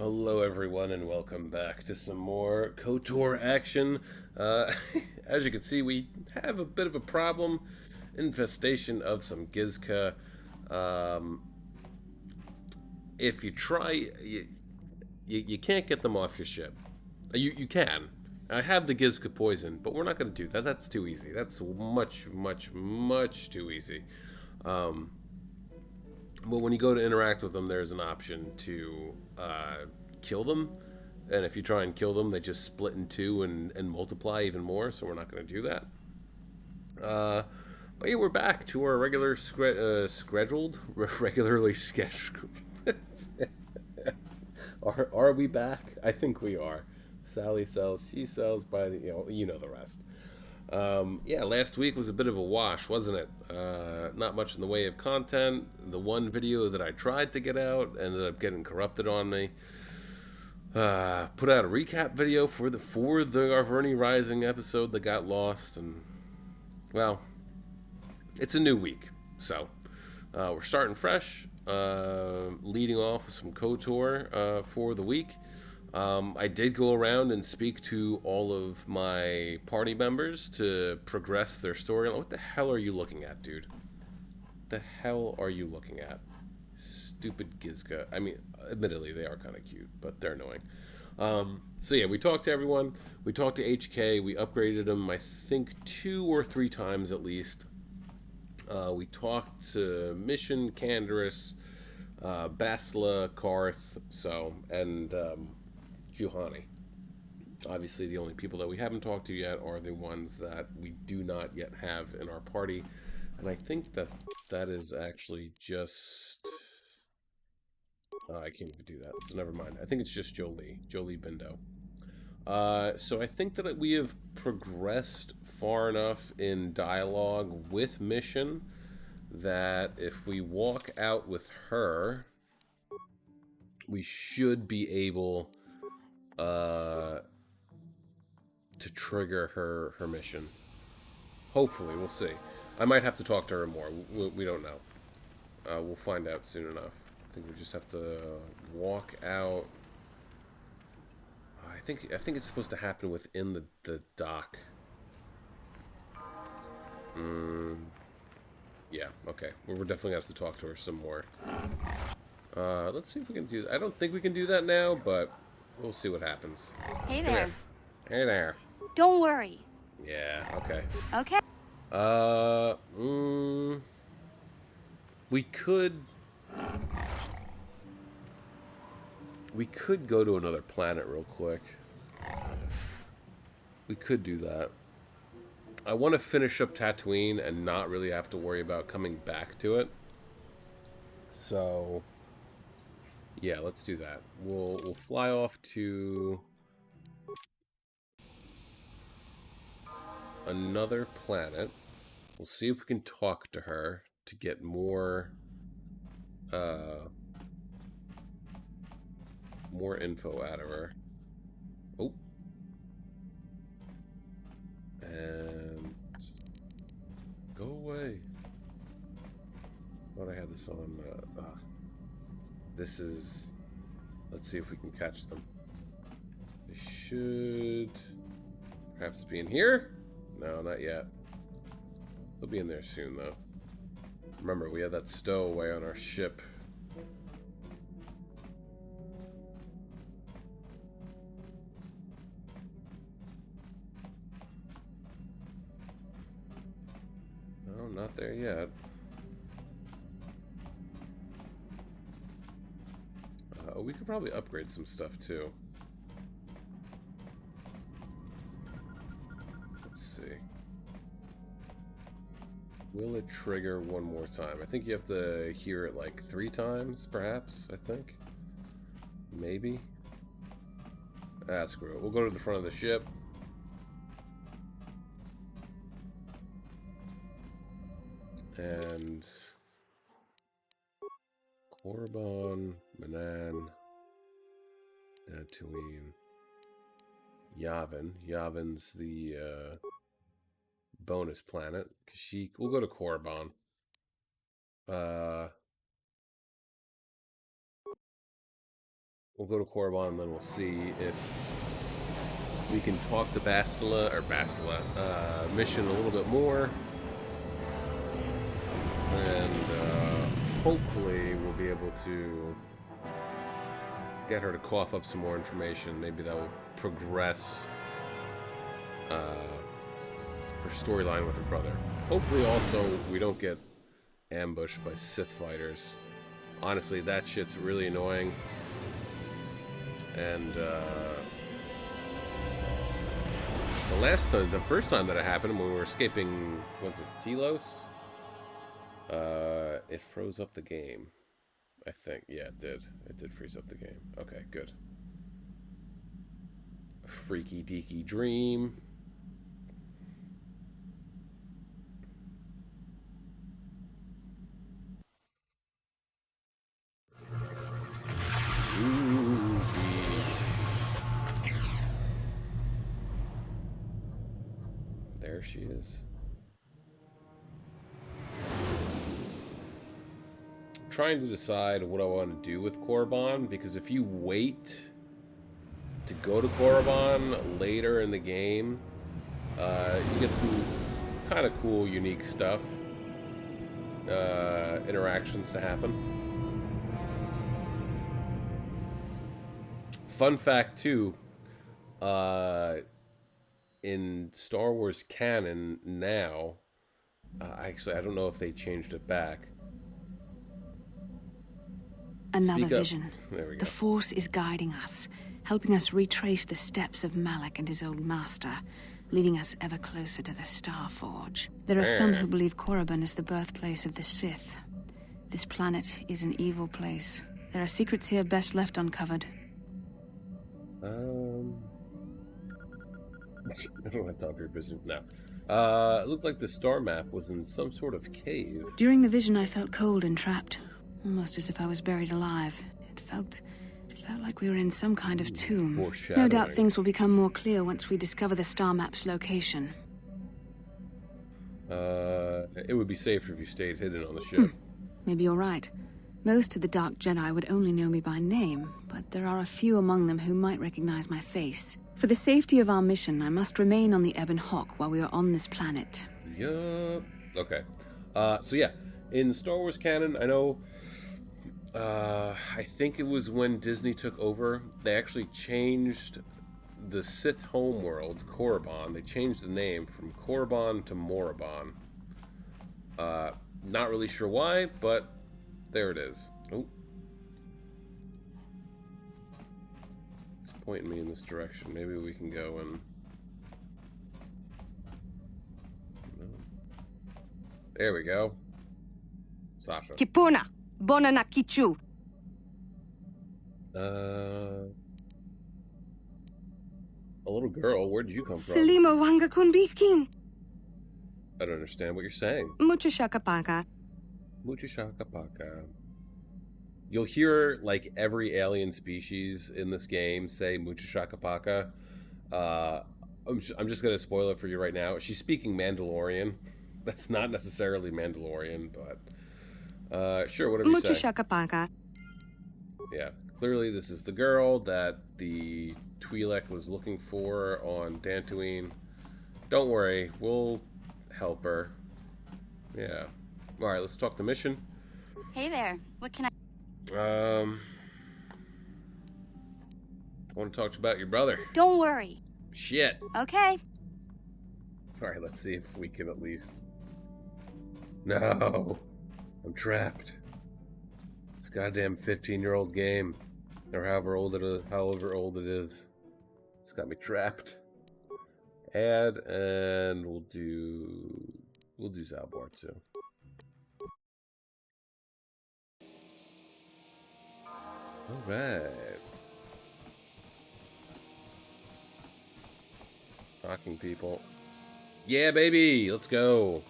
Hello, everyone, and welcome back to some more KOTOR action. Uh, as you can see, we have a bit of a problem. Infestation of some Gizka. Um, if you try, you can't get them off your ship. You can. I have the Gizka poison, but we're not going to do that. That's too easy. That's much too easy. Um, but when you go to interact with them, there's an option to kill them. And if you try and kill them, they just split in two and multiply even more. So we're not going to do that. Uh, but yeah, we're back to our scheduled, regularly scheduled. Are we back? I think we are. Sally sells, she sells. By the you know the rest. Yeah, last week was a bit of a wash, wasn't it? Not much in the way of content. The one video that I tried to get out ended up getting corrupted on me. Put out a recap video for the Arverni Rising episode that got lost, and well, it's a new week, so we're starting fresh. Leading off with some KOTOR for the week. I did go around and speak to all of my party members to progress their storyline. What the hell are you looking at, dude? The hell are you looking at? Stupid Gizka. I mean, admittedly, they are kind of cute, but they're annoying. So yeah, we talked to everyone. We talked to HK. We upgraded them, I think, 2 or 3 times at least. We talked to Mission, Canderous, Basla, Karth, and Juhani. Obviously, the only people that we haven't talked to yet are the ones that we do not yet have in our party. And I think that is actually just... I can't even do that, so never mind. I think it's just Jolie Bindo. So I think that we have progressed far enough in dialogue with Mission that if we walk out with her, we should be able to trigger her mission. Hopefully, we'll see. I might have to talk to her more. We don't know. We'll find out soon enough. I think we just have to walk out. I think it's supposed to happen within the dock. Yeah, okay. Well, we're definitely going to have to talk to her some more. Let's see if we can do that. I don't think we can do that now, but we'll see what happens. Hey Come there. here. Hey there. Don't worry. Yeah, okay. Okay. Uh, we could... We could go to another planet real quick. We could do that. I want to finish up Tatooine and not really have to worry about coming back to it. So, yeah, let's do that. We'll fly off to another planet. We'll see if we can talk to her to get more more info out of her. Oh. And go away. Thought I had this on. This is. Let's see if we can catch them. They should perhaps be in here. No, not yet. They'll be in there soon, though. Remember, we had that stowaway on our ship. No, not there yet. We could probably upgrade some stuff, too. Let's see. Will it trigger one more time? I think you have to hear it like 3 times, perhaps, I think. Maybe. Ah, screw it. We'll go to the front of the ship. And... Korriban, Manan, Tatooine, Yavin. Yavin's the bonus planet. Kashyyyk. We'll go to Korriban. we'll go to Korriban, and then we'll see if we can talk to Mission a little bit more, and hopefully we'll be able to get her to cough up some more information. Maybe that will progress her storyline with her brother. Hopefully also we don't get ambushed by Sith fighters. Honestly, that shit's really annoying. And the first time that it happened, when we were escaping, was it Telos? It froze up the game, I think. Yeah, it did. It did freeze up the game. Okay, good. A freaky deaky dream. There she is. I'm trying to decide what I want to do with Korriban, because if you wait to go to Korriban later in the game, you get some kind of cool, unique stuff, interactions to happen. Fun fact too, in Star Wars canon now, actually I don't know if they changed it back. Another vision. There we go. The Force is guiding us, helping us retrace the steps of Malak and his old master, leading us ever closer to the Star Forge. There are some who believe Korriban is the birthplace of the Sith. This planet is an evil place. There are secrets here best left uncovered. I don't have time for your business now. It looked like the star map was in some sort of cave. During the vision, I felt cold and trapped, almost as if I was buried alive. It felt like we were in some kind of tomb. No doubt things will become more clear once we discover the star map's location. It would be safer if you stayed hidden on the ship. Maybe you're right. Most of the Dark Jedi would only know me by name, but there are a few among them who might recognize my face. For the safety of our mission, I must remain on the Ebon Hawk while we are on this planet. Yup. Okay. So yeah, in Star Wars canon, I know, I think it was when Disney took over, they actually changed the Sith homeworld, Korriban. They changed the name from Korriban to Morriban. Not really sure why, but there it is. Oh. It's pointing me in this direction. Maybe we can go and... There we go. Sasha. Kipuna, Bonana Kichu. A little girl, where did you come from? Selima Wanga Kunbikin. I don't understand what you're saying. Muchashakapaka. Muchashakapaka. You'll hear, like, every alien species in this game say Muchashakapaka. I'm just going to spoil it for you right now. She's speaking Mandalorian. That's not necessarily Mandalorian, but sure, whatever you say. Muchashakapaka. Yeah, clearly this is the girl that the Twi'lek was looking for on Dantooine. Don't worry, we'll help her. Yeah. All right, let's talk the mission. Hey there. What can I... I want to talk about your brother. Don't worry. Shit. Okay. All right, let's see if we can at least... No. I'm trapped. This goddamn 15-year-old game, or however old it is, it's got me trapped. Add, and we'll do Zalbar too. All right. Talking people. Yeah, baby, let's go.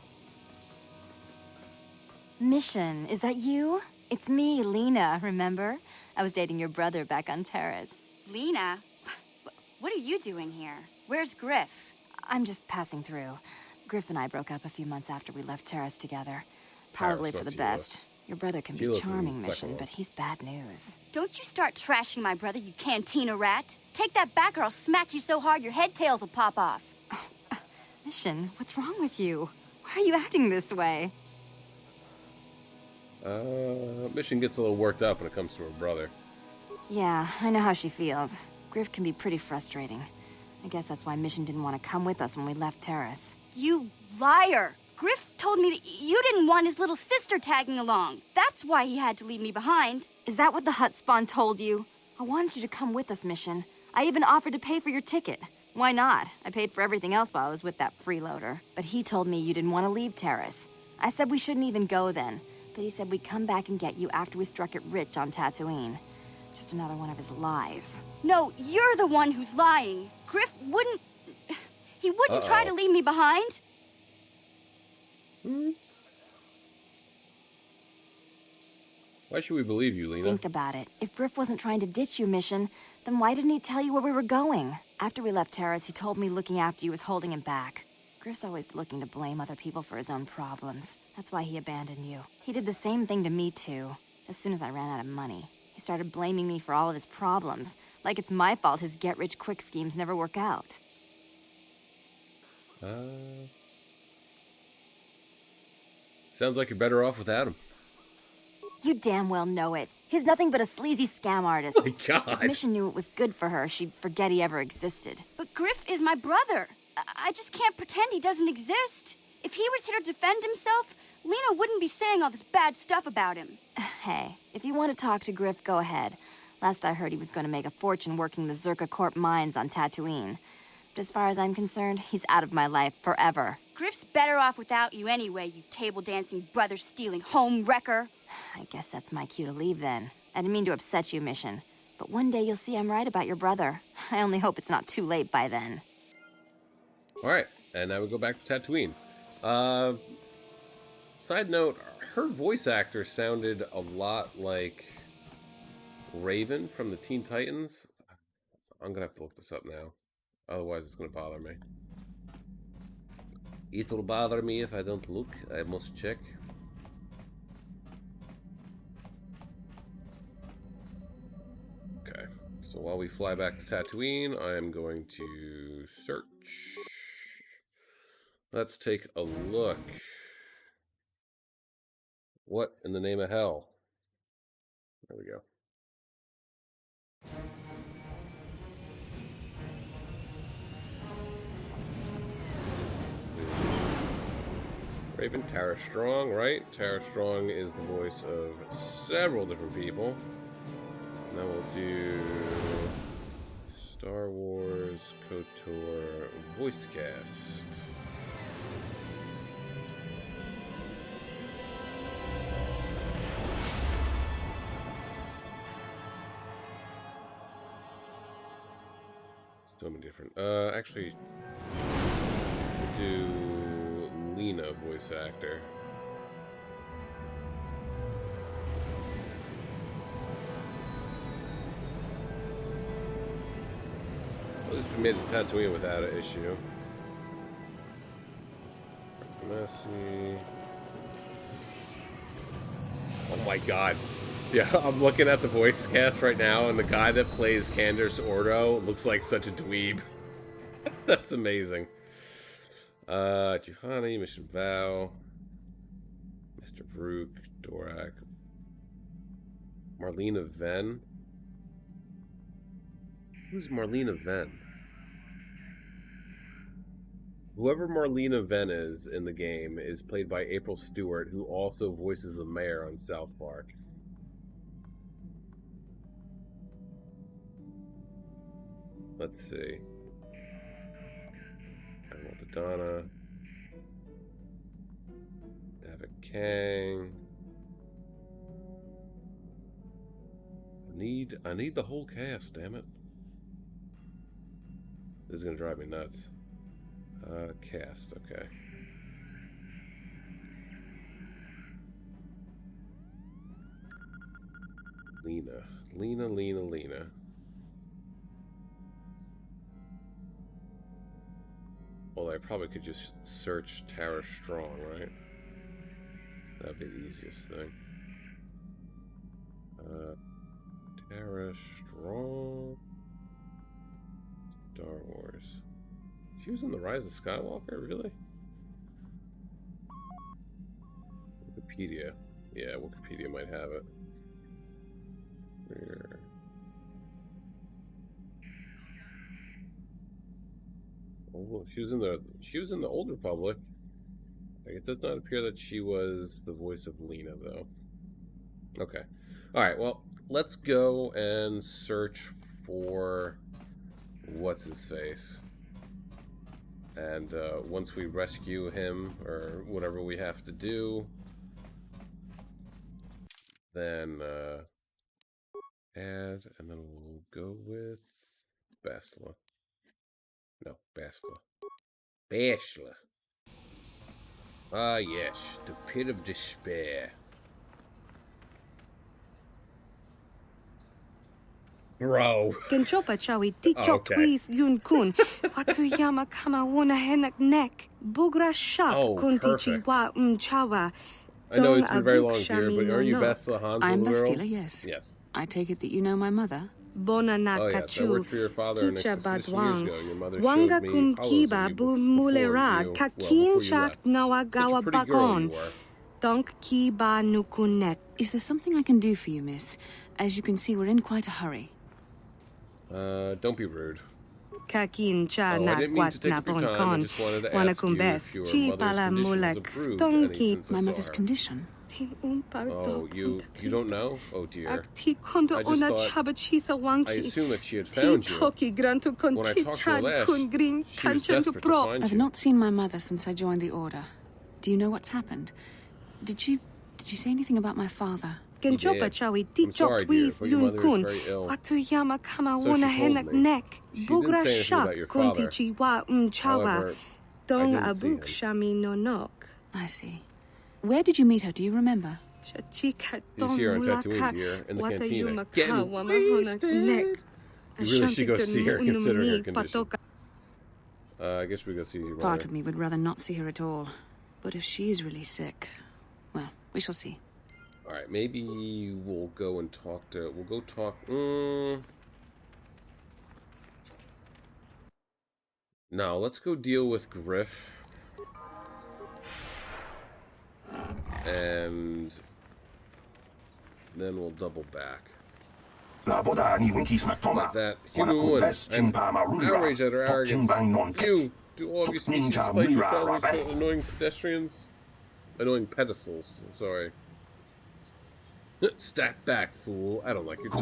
Mission, is that you? It's me, Lena, remember? I was dating your brother back on Terrace. Lena? What are you doing here? Where's Griff? I'm just passing through. Griff and I broke up a few months after we left Terrace together. Probably for the best. Your brother can be Telos is in the charming, second Mission, one. but he's bad news. Don't you start trashing my brother, you cantina rat. Take that back or I'll smack you so hard your head tails will pop off. Mission, what's wrong with you? Why are you acting this way? Mission gets a little worked up when it comes to her brother. Yeah, I know how she feels. Griff can be pretty frustrating. I guess that's why Mission didn't want to come with us when we left Terrace. You liar! Griff told me that you didn't want his little sister tagging along. That's why he had to leave me behind. Is that what the hut spawn told you? I wanted you to come with us, Mission. I even offered to pay for your ticket. Why not? I paid for everything else while I was with that freeloader. But he told me you didn't want to leave Terrace. I said we shouldn't even go then. But he said we'd come back and get you after we struck it rich on Tatooine. Just another one of his lies. No, you're the one who's lying. Griff wouldn't... He wouldn't try to leave me behind. Why should we believe you, Lena? Think about it. If Griff wasn't trying to ditch you, Mission, then why didn't he tell you where we were going? After we left Terrace, he told me looking after you was holding him back. Griff's always looking to blame other people for his own problems. That's why he abandoned you. He did the same thing to me, too. As soon as I ran out of money, he started blaming me for all of his problems. Like it's my fault his get-rich-quick schemes never work out. Sounds like you're better off without him. You damn well know it. He's nothing but a sleazy scam artist. Oh my God. If Mission knew it was good for her, she'd forget he ever existed. But Griff is my brother. I just can't pretend he doesn't exist. If he was here to defend himself, Lena wouldn't be saying all this bad stuff about him. Hey, if you want to talk to Griff, go ahead. Last I heard, he was going to make a fortune working the Zerka Corp mines on Tatooine. But as far as I'm concerned, he's out of my life forever. Griff's better off without you anyway, you table-dancing, brother-stealing home wrecker. I guess that's my cue to leave then. I didn't mean to upset you, Mission. But one day you'll see I'm right about your brother. I only hope it's not too late by then. Alright, and now we go back to Tatooine. Side note, her voice actor sounded a lot like Raven from the Teen Titans. I'm gonna have to look this up now. Otherwise it's gonna bother me. It will bother me if I don't look. I must check. Okay, so while we fly back to Tatooine, I am going to search. Let's take a look. What in the name of hell? There we go. Raven, Tara Strong, right? Tara Strong is the voice of several different people. And then we'll do Star Wars KOTOR voice cast. So many different. Actually, we'll do Lena voice actor. At least we made it to Tatooine without an issue. Messi. Oh my God. Yeah, I'm looking at the voice cast right now, and the guy that plays Candace Ordo looks like such a dweeb. That's amazing. Juhani, Mission Vow, Mr. Vrook, Dorak, Marlena Venn. Who's Marlena Venn? Whoever Marlena Venn is in the game is played by April Stewart, who also voices the mayor on South Park. Let's see. Donna, David Kang. I need the whole cast, damn it. This is gonna drive me nuts. Cast, okay. Lena. Well, I probably could just search Tara Strong, right? That'd be the easiest thing. Tara Strong. Star Wars. She was in The Rise of Skywalker, really? Wikipedia. Yeah, Wikipedia might have it. Where? Oh, she was in the Old Republic. It does not appear that she was the voice of Lena, though. Okay. All right. Well, let's go and search for what's his face. And once we rescue him or whatever we have to do, then add, and then we'll go with Bastila. No, Bastila. Bastila. Ah, yes, the pit of despair. Bro. Kenchopa chawi tikchok twis yun kun. Watuyama kama wona henak neck. Bugra shak kuntichi wa chawa. I know it's been a very long year, but are you Bastila Han's I'm little girl? Bastila, yes. Yes. I take it that you know my mother? Bona na Oh, yes. I worked for your father an expedition years ago. Your mother showed Wanga me kum hollows kiba of you bu before mulera you kakin left. shak nawa Such gawa a pretty girl you bakon. were. Donk kiba nukunek. Is there something I can do for you, miss? As you can see, we're in quite a hurry. Don't be rude. Kakin cha I na didn't mean to kwat take na up your bon time. I kon. just wanted to Wana ask you kumbes. if your Chi mother's pala condition has mulak. improved Donki. any since I My saw mother's her. condition? Oh, you don't know? Oh dear. I just thought, I assumed that she had found you. When I talked to her last, she was desperate to find I've you. not seen my mother since I joined the Order. Do you know what's happened? Did she say anything about my father? I'm sorry, dear, but your mother is very ill. So she told me. She didn't say anything about your father. However, I didn't see him. I see. Where did you meet her? Do you remember? He's here on Tatooine, dear, in the cantina. Getting wasted! You really should go see her, considering her condition. I guess we go see your mother. Part of me would rather not see her at all. But if she's really sick, well, we shall see. Alright, maybe we'll go and talk to... We'll go talk... No, let's go deal with Griff. And then we'll double back. Like that. Human and outrage at her arrogance. You, do all of your species despite yourselves so annoying pedestrians? Annoying pedestals, sorry. Stack back, fool. I don't like your tone.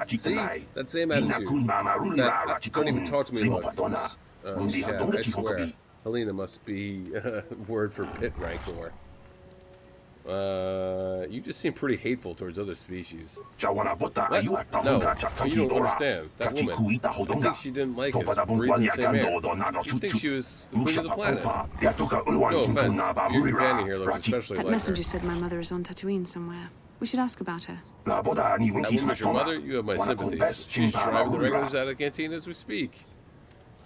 See? That same attitude. Don't even talk to me like yeah, I swear. Helena must be word for pit rancor. You just seem pretty hateful towards other species. What? No, you don't understand. That woman, I think she didn't like us breathing the same air. She'd think she was the queen of the planet. No offense, your companion here looks especially That like messenger her. said my mother is on Tatooine somewhere. We should ask about her. That woman is your mother? You have my sympathies. She's driving the regulars out of the canteen as we speak.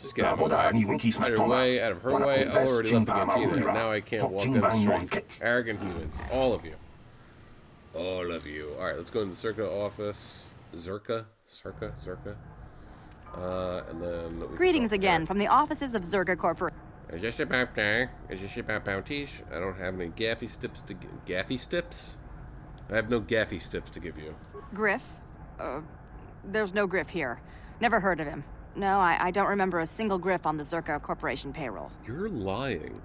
Just get out of my way. Out of her way, out of her way. I already left the cantina, and now I can't walk down the street. Arrogant humans. All of you. All of you. Alright, let's go into the Circa office. Circa. And then... Greetings again from the offices of Zerga Corporation. Is this about bounties? I don't have any gaffy stips to... Gaffy stips? I have no gaffy stips to give you. Griff? There's no Griff here. Never heard of him. No, I don't remember a single Griff on the Zerka Corporation payroll. You're lying.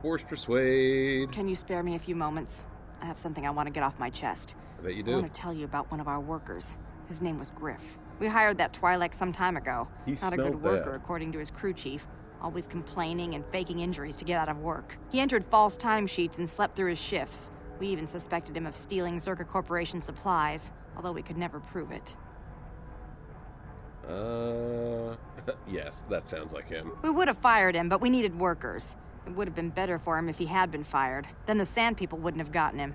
Force persuade. Can you spare me a few moments? I have something I want to get off my chest. I bet you I do. want to tell you about one of our workers. His name was Griff. We hired that Twi'lek some time ago. He Not a good smelled worker, bad. according to his crew chief. Always complaining and faking injuries to get out of work. He entered false timesheets and slept through his shifts. We even suspected him of stealing Zerka Corporation supplies, although we could never prove it. Yes, that sounds like him. We would have fired him, but we needed workers. It would have been better for him if he had been fired. Then the Sand People wouldn't have gotten him.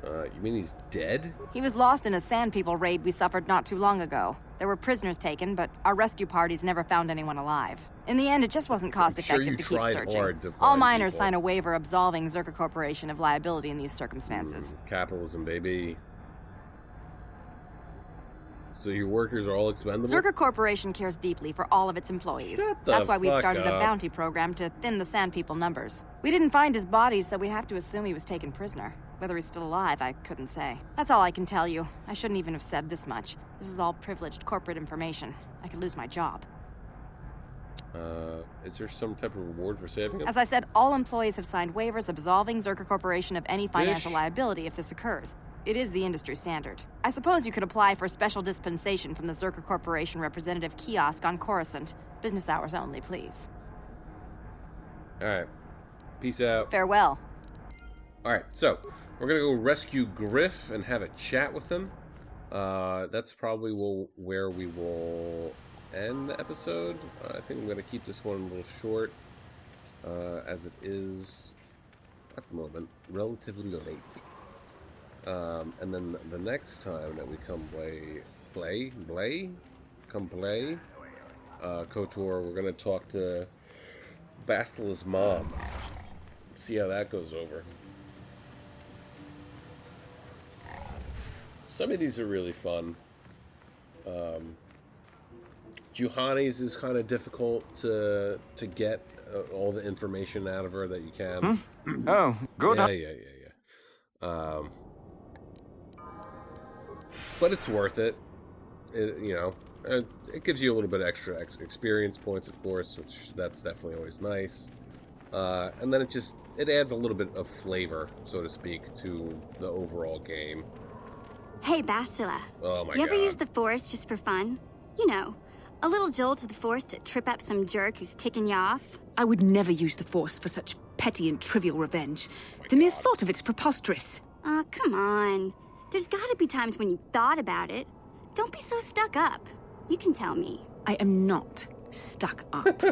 You mean he's dead? He was lost in a Sand People raid we suffered not too long ago. There were prisoners taken, but our rescue parties never found anyone alive. In the end, it just wasn't cost-effective to keep searching. All miners sign a waiver absolving Zerka Corporation of liability in these circumstances. Capitalism, baby. So your workers are all expendable? Zerka Corporation cares deeply for all of its employees. That's why we've started a bounty program to thin the Sand People numbers. We didn't find his body, so we have to assume he was taken prisoner. Whether he's still alive, I couldn't say. That's all I can tell you. I shouldn't even have said this much. This is all privileged corporate information. I could lose my job. Is there some type of reward for saving him? As I said, all employees have signed waivers absolving Zerka Corporation of any financial liability if this occurs. It is the industry standard. I suppose you could apply for special dispensation from the Zerka Corporation representative kiosk on Coruscant. Business hours only, please. Alright. Peace out. Farewell. Alright, so we're gonna go rescue Griff and have a chat with him. That's probably where we will end the episode. I think I'm gonna keep this one a little short, as it is at the moment relatively late. And then the next time that we come play KOTOR, we're gonna talk to Bastila's mom. See how that goes over. Some of these are really fun. Juhani's is kind of difficult to get all the information out of her that you can. Oh, good. Yeah. But it's worth it. It gives you a little bit extra experience points, of course, which that's definitely always nice. And then it adds a little bit of flavor, so to speak, to the overall game. Hey, Bastila. Oh my God. You ever use the Force just for fun? You know, a little jolt of the Force to trip up some jerk who's ticking you off? I would never use the Force for such petty and trivial revenge. The mere thought of it's preposterous. Aw, come on. There's gotta be times when you've thought about it. Don't be so stuck up. You can tell me. I am not stuck up.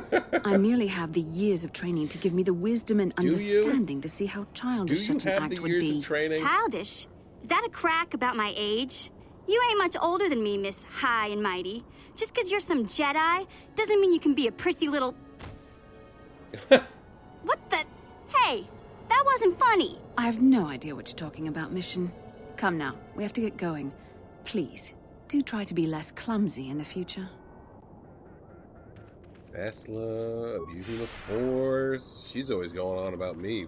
I merely have the years of training to give me the wisdom and understanding to see how childish such an act would be. Do you have the years of training? Childish? Is that a crack about my age? You ain't much older than me, Miss High and Mighty. Just 'cause you're some Jedi doesn't mean you can be a prissy little... What the... Hey, that wasn't funny. I have no idea what you're talking about, Mission. Come now, we have to get going. Please, do try to be less clumsy in the future. Bastila abusing the Force. She's always going on about me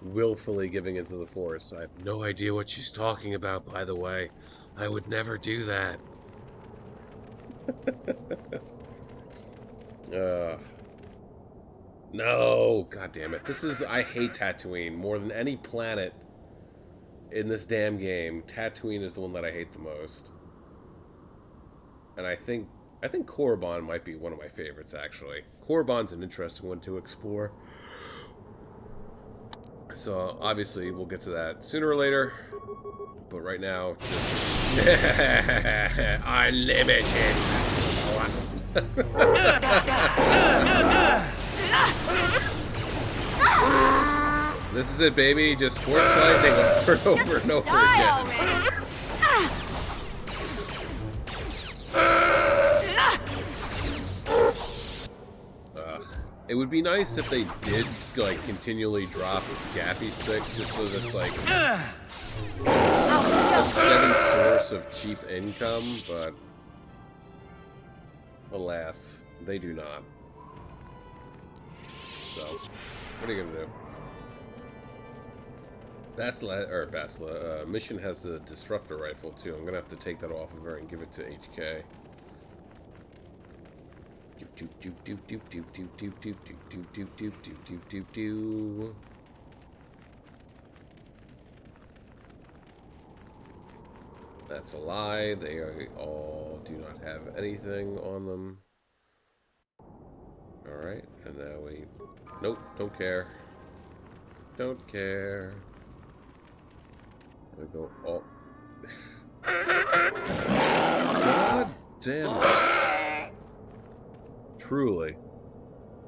willfully giving into the Force. I have no idea what she's talking about, by the way. I would never do that. No, god damn it. I hate Tatooine more than any planet in this damn game. Tatooine is the one that I hate the most. And I think Korriban might be one of my favorites, actually. Korriban's an interesting one to explore. So, obviously, we'll get to that sooner or later. But right now, just... Unlimited! This is it, baby. Just force lightning over and over and over again. It would be nice if they did, like, continually drop gaffy sticks just so that it's, like, a steady source of cheap income, but alas, they do not. So, what are you gonna do? Bastila, Mission has the disruptor rifle, too. I'm gonna have to take that off of her and give it to HK. That's a lie. They all do not have anything on them. Alright, and now we... Nope, don't care. Don't care. We go all... God damn it.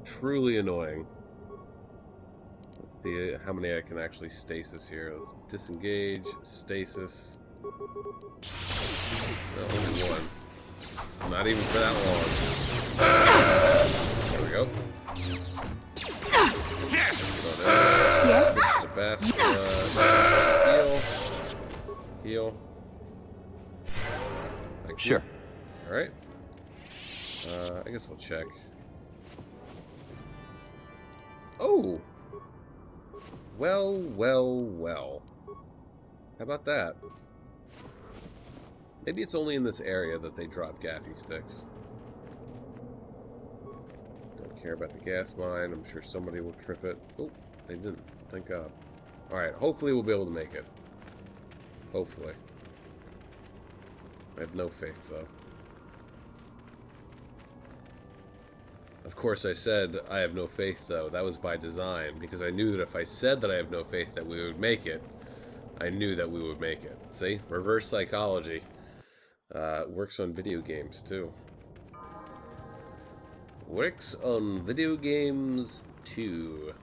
Truly annoying. See how many I can actually stasis here. Let's disengage, stasis. No, only one. Not even for that long. There we go. That's the best. Heal. Sure. Alright. I guess we'll check. Oh! Well. How about that? Maybe it's only in this area that they drop gaffy sticks. Don't care about the gas mine. I'm sure somebody will trip it. Oh, they didn't. Thank God. Alright, hopefully we'll be able to make it. Hopefully. I have no faith, though. Of course, I said I have no faith, though. That was by design, because I knew that if I said that I have no faith that we would make it, I knew that we would make it. See? Reverse psychology. Works on video games, too. Works on video games, too.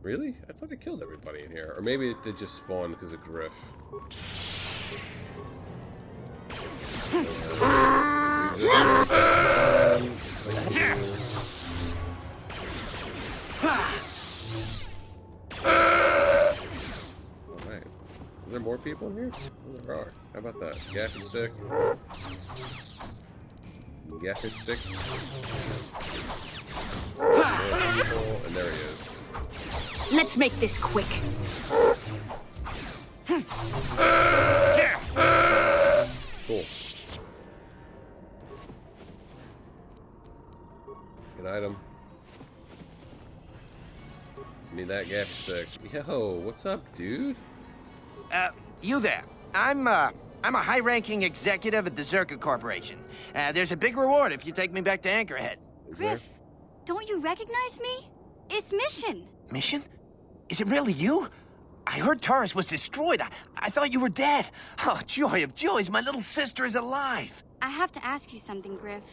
Really? I thought I killed everybody in here. Or maybe they just spawned because of Griff. Alright. Are there more people in here? Oh, there are. How about that? Gaffy stick. Gaffy stick. And there he is. Let's make this quick. Cool. Good item. Need that gaffy stick. Yo, what's up, dude? You there. I'm a high-ranking executive at the Zerka Corporation. There's a big reward if you take me back to Anchorhead. Griff, don't you recognize me? It's Mission. Mission? Is it really you? I heard Taurus was destroyed. I thought you were dead. Oh, joy of joys, my little sister is alive. I have to ask you something, Griff.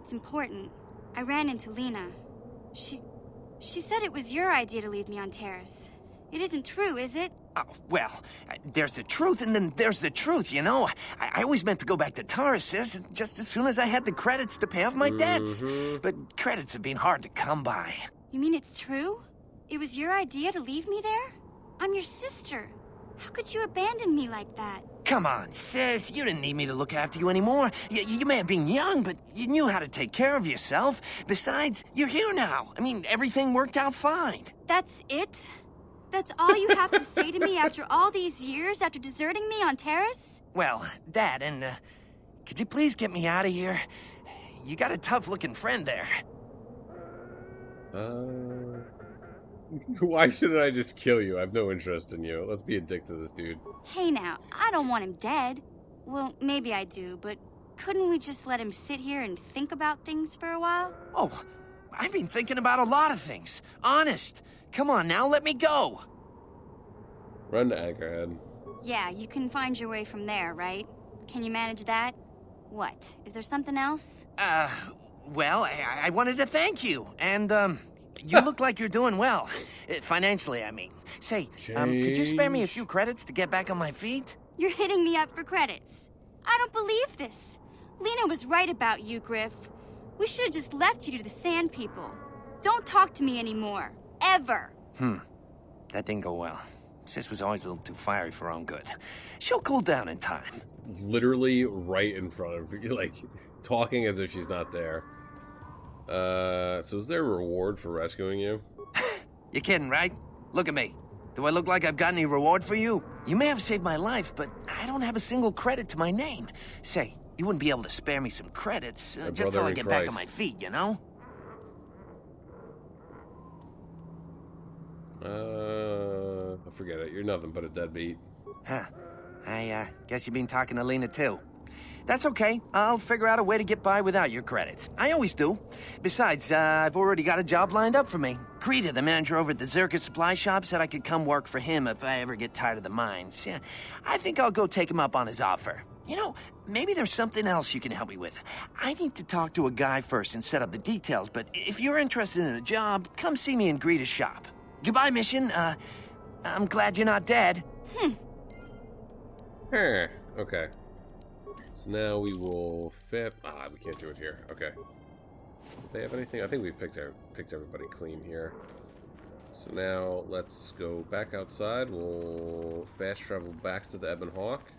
It's important. I ran into Lena. She said it was your idea to leave me on Terrace. It isn't true, is it? Oh, well, there's the truth and then there's the truth, you know? I always meant to go back to Taurus, sis, just as soon as I had the credits to pay off my debts. But credits have been hard to come by. You mean it's true? It was your idea to leave me there? I'm your sister. How could you abandon me like that? Come on, sis. You didn't need me to look after you anymore. You may have been young, but you knew how to take care of yourself. Besides, you're here now. I mean, everything worked out fine. That's it? That's all you have to say to me after all these years, after deserting me on Terrace? Well, that, and, could you please get me out of here? You got a tough-looking friend there. Why shouldn't I just kill you? I have no interest in you. Let's be a dick to this dude. Hey now, I don't want him dead. Well, maybe I do, but couldn't we just let him sit here and think about things for a while? Oh, I've been thinking about a lot of things. Honest. Come on now, let me go. Run to Anchorhead. Yeah, you can find your way from there, right? Can you manage that? What? Is there something else? Well, I wanted to thank you, and, you look like you're doing well. Financially, I mean. Say, could you spare me a few credits to get back on my feet? You're hitting me up for credits. I don't believe this. Lena was right about you, Griff. We should have just left you to the Sand People. Don't talk to me anymore. Ever. That didn't go well. Sis was always a little too fiery for her own good. She'll cool down in time. Literally right in front of you, like, talking as if she's not there. So is there a reward for rescuing you? You're kidding, right? Look at me. Do I look like I've got any reward for you? You may have saved my life, but I don't have a single credit to my name. Say, you wouldn't be able to spare me some credits, just till I get back on my feet, you know? Forget it. You're nothing but a deadbeat. Huh. I guess you've been talking to Lena, too. That's okay. I'll figure out a way to get by without your credits. I always do. Besides, I've already got a job lined up for me. Krita, the manager over at the Zerka supply shop, said I could come work for him if I ever get tired of the mines. Yeah, I think I'll go take him up on his offer. You know, maybe there's something else you can help me with. I need to talk to a guy first and set up the details, but if you're interested in a job, come see me and greet his shop. Goodbye, Mission. I'm glad you're not dead. Okay. So now we will fit. We can't do it here. Okay. Do they have anything? I think we picked everybody clean here. So now let's go back outside. We'll fast travel back to the Ebon Hawk.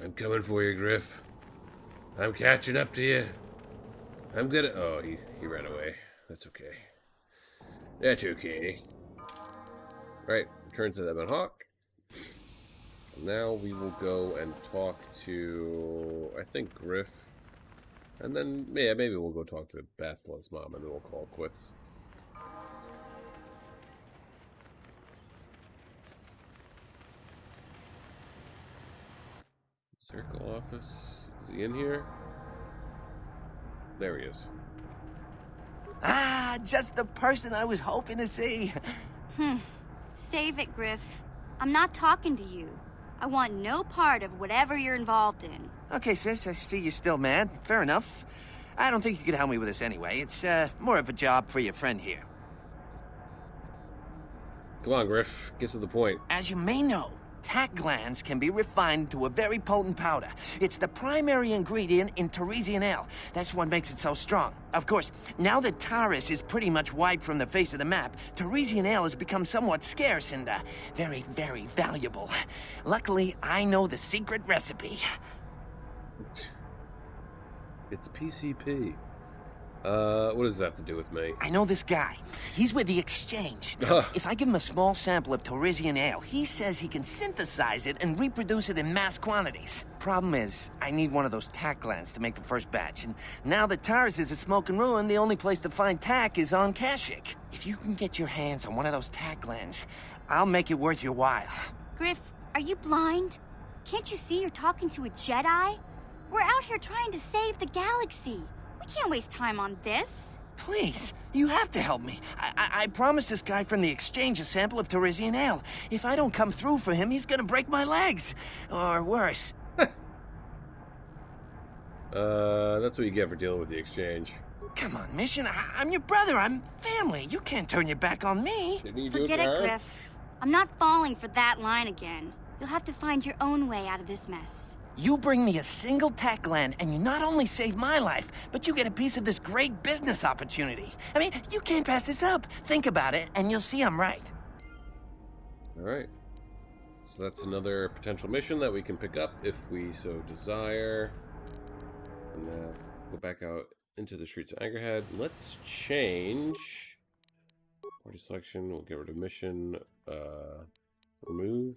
I'm coming for you, Griff. I'm catching up to you. I'm gonna. Oh, he ran away. That's okay. That's okay. Alright, return to the Ebon Hawk. Now we will go and talk to, I think, Griff. And then, yeah, maybe we'll go talk to Bastila's mom and then we'll call it quits. Circle office. Is he in here? There he is. Ah, just the person I was hoping to see. Save it, Griff. I'm not talking to you. I want no part of whatever you're involved in. Okay, sis, I see you're still mad. Fair enough. I don't think you could help me with this anyway. It's, more of a job for your friend here. Come on, Griff. Get to the point. As you may know, tack glands can be refined to a very potent powder. It's the primary ingredient in Teresian ale. That's what makes it so strong. Of course, now that Taris is pretty much wiped from the face of the map, Teresian ale has become somewhat scarce and, very, very valuable. Luckily, I know the secret recipe. It's PCP. What does that have to do with me? I know this guy. He's with the Exchange. If I give him a small sample of Teresian ale, he says he can synthesize it and reproduce it in mass quantities. Problem is, I need one of those tack glands to make the first batch, and now that Taris is a smoking ruin, the only place to find tack is on Kashyyyk. If you can get your hands on one of those tack glands, I'll make it worth your while. Griff, are you blind? Can't you see you're talking to a Jedi? We're out here trying to save the galaxy. We can't waste time on this. Please, you have to help me. I promised this guy from the Exchange a sample of Teresian ale. If I don't come through for him, he's gonna break my legs. Or worse. That's what you get for dealing with the Exchange. Come on, Mission. I'm your brother. I'm family. You can't turn your back on me. Forget it, Griff. I'm not falling for that line again. You'll have to find your own way out of this mess. You bring me a single tack gland, and you not only save my life, but you get a piece of this great business opportunity. I mean, you can't pass this up. Think about it, and you'll see I'm right. Alright. So that's another potential mission that we can pick up if we so desire. And then go back out into the streets of Angerhead. Let's change party selection. We'll get rid of mission. Remove.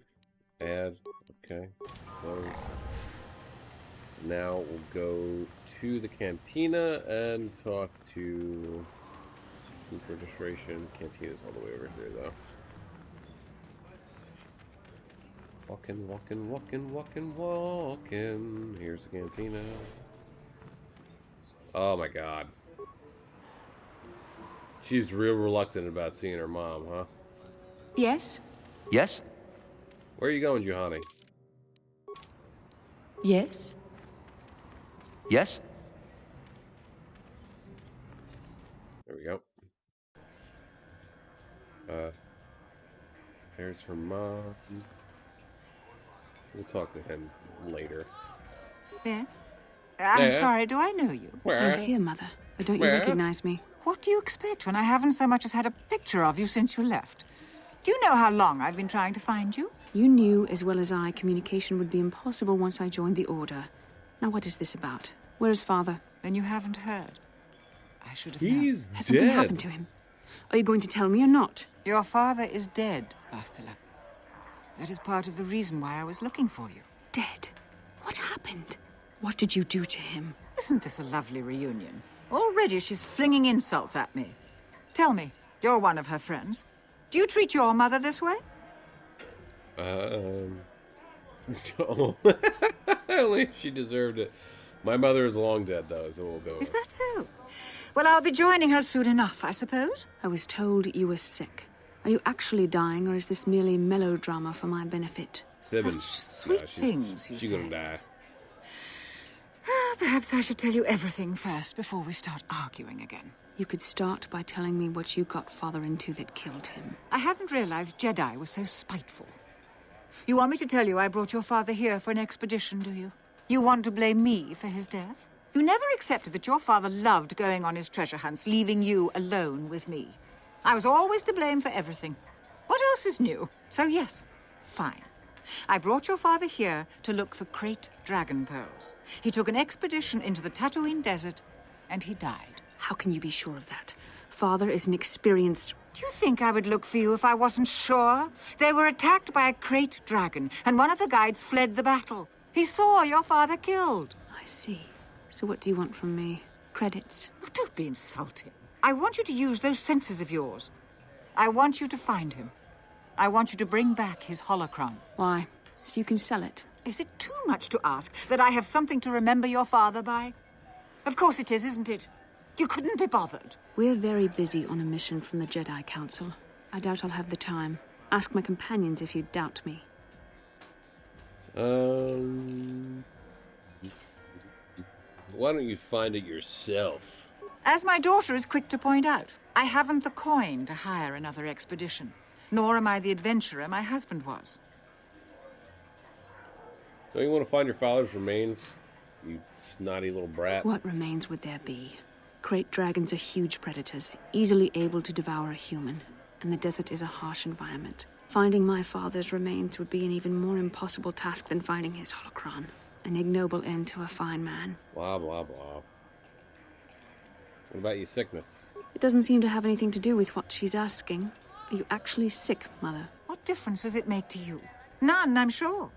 Add. Okay. Close. Now we'll go to the Cantina and talk to Sleep Registration. Cantina's all the way over here, though. Walking, walking, walking, walking, walking. Here's the Cantina. Oh my god. She's real reluctant about seeing her mom, huh? Yes? Yes? Where are you going, Juhani? Yes? Yes? There we go. There's her mom. We'll talk to him later. Yes? I'm sorry, do I know you? I'm here, Mother. But don't you recognize me? What do you expect when I haven't so much as had a picture of you since you left? Do you know how long I've been trying to find you? You knew as well as I communication would be impossible once I joined the Order. Now what is this about? Where is Father? Then you haven't heard. I should have He's known. Has something dead. happened to him? Are you going to tell me or not? Your father is dead, Bastila. That is part of the reason why I was looking for you. Dead? What happened? What did you do to him? Isn't this a lovely reunion? Already she's flinging insults at me. Tell me, you're one of her friends. Do you treat your mother this way? No. Only she deserved it. My mother is long dead, though, so we'll go. Is that so? Well, I'll be joining her soon enough, I suppose. I was told you were sick. Are you actually dying, or is this merely melodrama for my benefit? Such sweet things, you she's say. Gonna die. Perhaps I should tell you everything first before we start arguing again. You could start by telling me what you got Father into that killed him. I hadn't realized Jedi was so spiteful. You want me to tell you I brought your father here for an expedition, do you? You want to blame me for his death? You never accepted that your father loved going on his treasure hunts, leaving you alone with me. I was always to blame for everything. What else is new? So yes, fine. I brought your father here to look for Krayt dragon pearls. He took an expedition into the Tatooine desert, and he died. How can you be sure of that? Father is an experienced... Do you think I would look for you if I wasn't sure? They were attacked by a Krayt dragon, and one of the guides fled the battle. He saw your father killed. I see. So what do you want from me? Credits? Oh, don't be insulting. I want you to use those senses of yours. I want you to find him. I want you to bring back his holocron. Why? So you can sell it? Is it too much to ask that I have something to remember your father by? Of course it is, isn't it? You couldn't be bothered. We're very busy on a mission from the Jedi Council. I doubt I'll have the time. Ask my companions if you doubt me. Why don't you find it yourself? As my daughter is quick to point out, I haven't the coin to hire another expedition. Nor am I the adventurer my husband was. Don't you want to find your father's remains, you snotty little brat? What remains would there be? Krayt dragons are huge predators, easily able to devour a human, and the desert is a harsh environment. Finding my father's remains would be an even more impossible task than finding his holocron. An ignoble end to a fine man. Blah, blah, blah. What about your sickness? It doesn't seem to have anything to do with what she's asking. Are you actually sick, Mother? What difference does it make to you? None, I'm sure.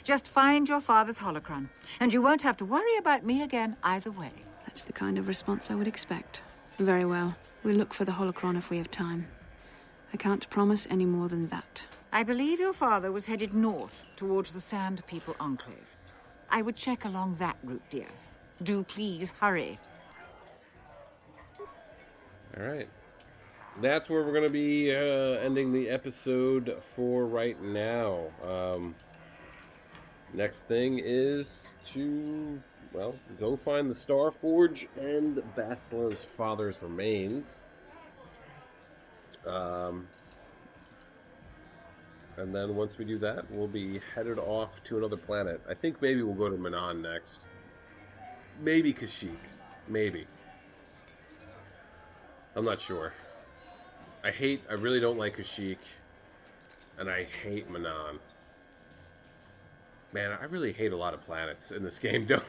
Just find your father's holocron, and you won't have to worry about me again either way. That's the kind of response I would expect. Very well. We'll look for the holocron if we have time. I can't promise any more than that. I believe your father was headed north towards the Sand People Enclave. I would check along that route, dear. Do please hurry. All right. That's where we're going to be ending the episode for right now. Next thing is to, well, go find the Star Forge and Basila's father's remains. And then once we do that, we'll be headed off to another planet. I think maybe we'll go to Manan next. Maybe Kashyyyk. Maybe. I'm not sure. I really don't like Kashyyyk. And I hate Manan. Man, I really hate a lot of planets in this game, don't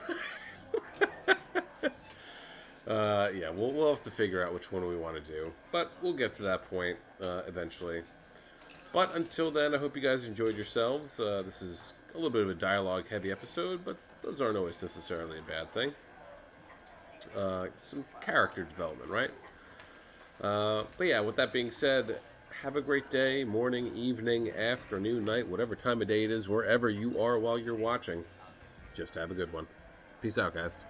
I? Yeah, we'll have to figure out which one we want to do. But we'll get to that point eventually. But until then, I hope you guys enjoyed yourselves. This is a little bit of a dialogue-heavy episode, but those aren't always necessarily a bad thing. Some character development, right? But yeah, with that being said, have a great day, morning, evening, afternoon, night, whatever time of day it is, wherever you are while you're watching. Just have a good one. Peace out, guys.